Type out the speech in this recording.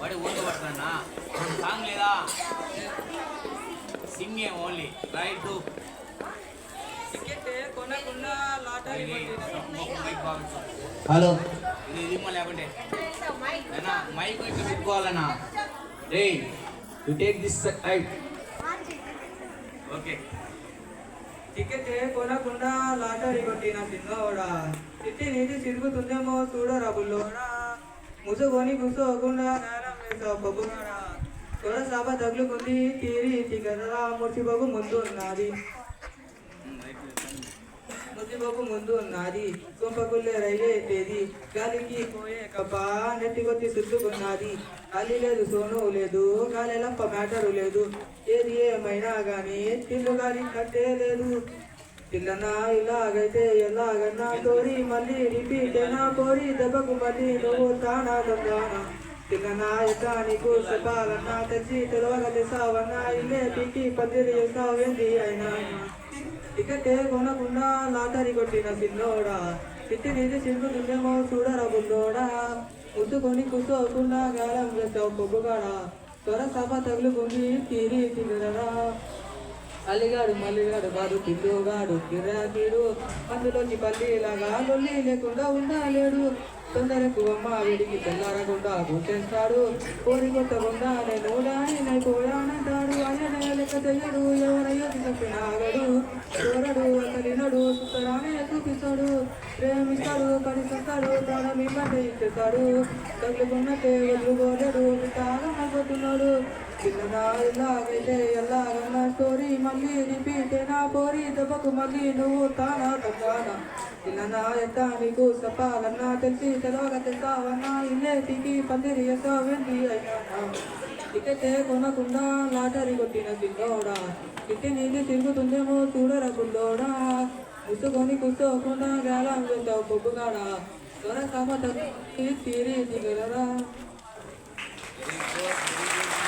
వాడి ఓన్గా పడతానా సాంగ్ లేదా సింగే ఓన్లీ రైట్ టు టికెట్ కొనకుండా లాటరీ హలో ఇది ఇది లేకుంటే అన్నా మైక్ ఇట్లా పెట్టుకోవాలన్నా రే you take this right okay ticket కొనకుండా లాటరీ కొట్టిన చిన్నోడా చిట్టి నీటి తిరుగుతుందేమో చూడరా బుల్లోడా ముసుకొని కూర్చోకుండా నేరం వేసావు బొబ్బుగాడా చూడ సాబ తగులుకుంది తీరి తిగరా ముర్చిబాబు ముందు ఉన్నది ముద్దిబాబు ముందు ఉన్నది కుంపకుల్లే రైలే ఎత్తేది గాలికి పోయే కప్ప నెట్టికొచ్చి చుట్టుకున్నది గాలి లేదు సోను లేదు గాలిలంప మ్యాటరు లేదు ఏది ఏమైనా గాని తిల్లు గాలి కట్టే లేదు పిల్లనా ఇలాగైతే ఎలాగన్నా తోరి మళ్ళీ రిపీట్ అయినా పోరి దెబ్బకు మళ్ళీ నువ్వు తానా దొంగానా పిల్లనా ఎట్లా నీకు చెప్పాలన్నా తెచ్చి తెలవగలిసావన్నా ఇల్లే పీకి పందిరి చేస్తావేంది అయినా టికెట్ కొనకుండా లాటరీ కొట్టిన చిన్నోడా చిట్టి నీది చిరుగుతుందేమో చూడరా బుల్లోడా ముద్దుకొని కూర్చోకుండా గాలం వేసావు పొగ్గుగాడా త్వర సభ తగులుకుంది తీరి తిరరా అల్లిగాడు మల్లిగాడు కాదు పిల్లుగాడు గిరాకీడు అందులోకి పల్లిలాగా లొల్లి లేకుండా ఉండలేడు తొందరకు అమ్మ వీడికి తెల్లారకుండా కూర్చేస్తాడు కోరి కొట్టకుండా నేను పోయానంటాడు ఆయన లెక్క చెయ్యడు ఎవరయ్యో చెప్పినాగడు చూడడు అతలినడు సుతరానే చూపిస్తాడు ప్రేమిస్తాడు పరిస్తాడు తన మిమ్మల్ని ఇచ్చేస్తాడు తగులుకున్నట్టే వదులుకోలేడు తాగా కొట్టున్నాడు చిన్నదా ఇలాగైతే ఎలాగన్నా స్టోరీ మళ్ళీ రిపీట్ అయినా పోరి దెబ్బకు మళ్ళీ నువ్వు తానా తగ్గానా చిన్నదా ఎట్టా నీకు చెప్పాలన్నా తెలిసి తెలవక తెస్తావన్నా ఇల్లేటికి పందిరి చేస్తావేంటి అయినా టికెట్ కొనకుండా లాటరీ కొట్టిన చిన్నోడా చిట్టి నీళ్ళు తిరుగుతుందేమో చూడరా బుల్లోడా ముసుకొని కూర్చోకుండా గాలం వేస్తావు బొబ్బుగాడా త్వర కామ తీరి దిగలరా